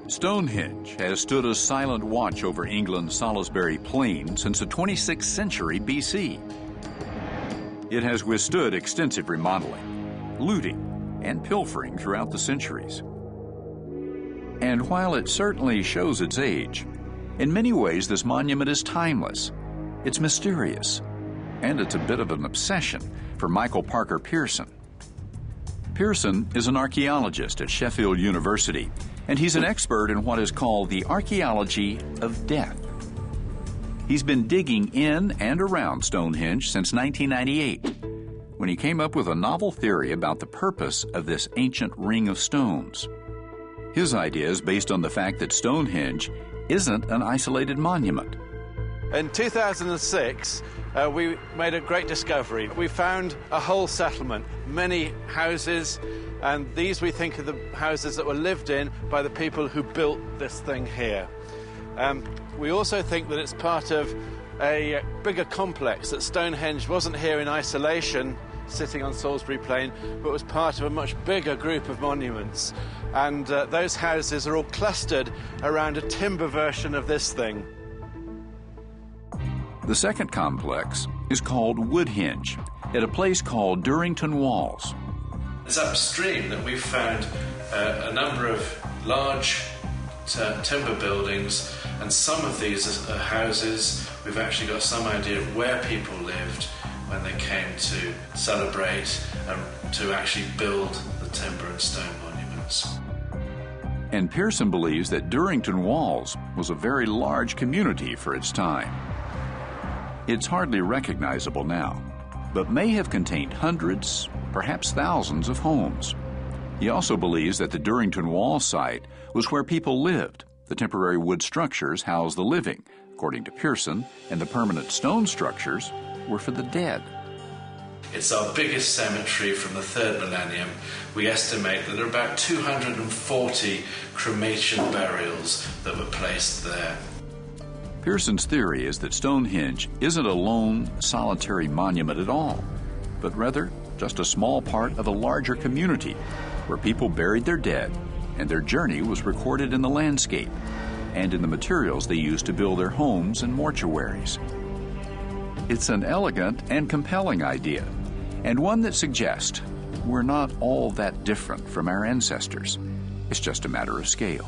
Stonehenge has stood a silent watch over England's Salisbury Plain since the 26th century BC. It has withstood extensive remodeling, looting, and pilfering throughout the centuries. And while it certainly shows its age, in many ways this monument is timeless. It's mysterious, and it's a bit of an obsession for Michael Parker Pearson. Pearson is an archaeologist at Sheffield University, and he's an expert in what is called the archaeology of death. He's been digging in and around Stonehenge since 1998, when he came up with a novel theory about the purpose of this ancient ring of stones. His idea is based on the fact that Stonehenge isn't an isolated monument. In 2006, we made a great discovery. We found a whole settlement, many houses, and these we think are the houses that were lived in by the people who built this thing here. We also think that it's part of a bigger complex, that Stonehenge wasn't here in isolation, sitting on Salisbury Plain, but was part of a much bigger group of monuments. And those houses are all clustered around a timber version of this thing. The second complex is called Woodhenge, at a place called Durrington Walls. It's upstream that we've found a number of large timber buildings, and some of these are houses. We've actually got some idea of where people lived when they came to celebrate and to actually build the timber and stone monuments. And Pearson believes that Durrington Walls was a very large community for its time. It's hardly recognizable now, but may have contained hundreds, perhaps thousands of homes. He also believes that the Durrington Wall site was where people lived. The temporary wood structures housed the living, according to Pearson, and the permanent stone structures were for the dead. It's our biggest cemetery from the 3rd millennium. We estimate that there are about 240 cremation burials that were placed there. Pearson's theory is that Stonehenge isn't a lone, solitary monument at all, but rather just a small part of a larger community where people buried their dead, and their journey was recorded in the landscape and in the materials they used to build their homes and mortuaries. It's an elegant and compelling idea, and one that suggests we're not all that different from our ancestors. It's just a matter of scale.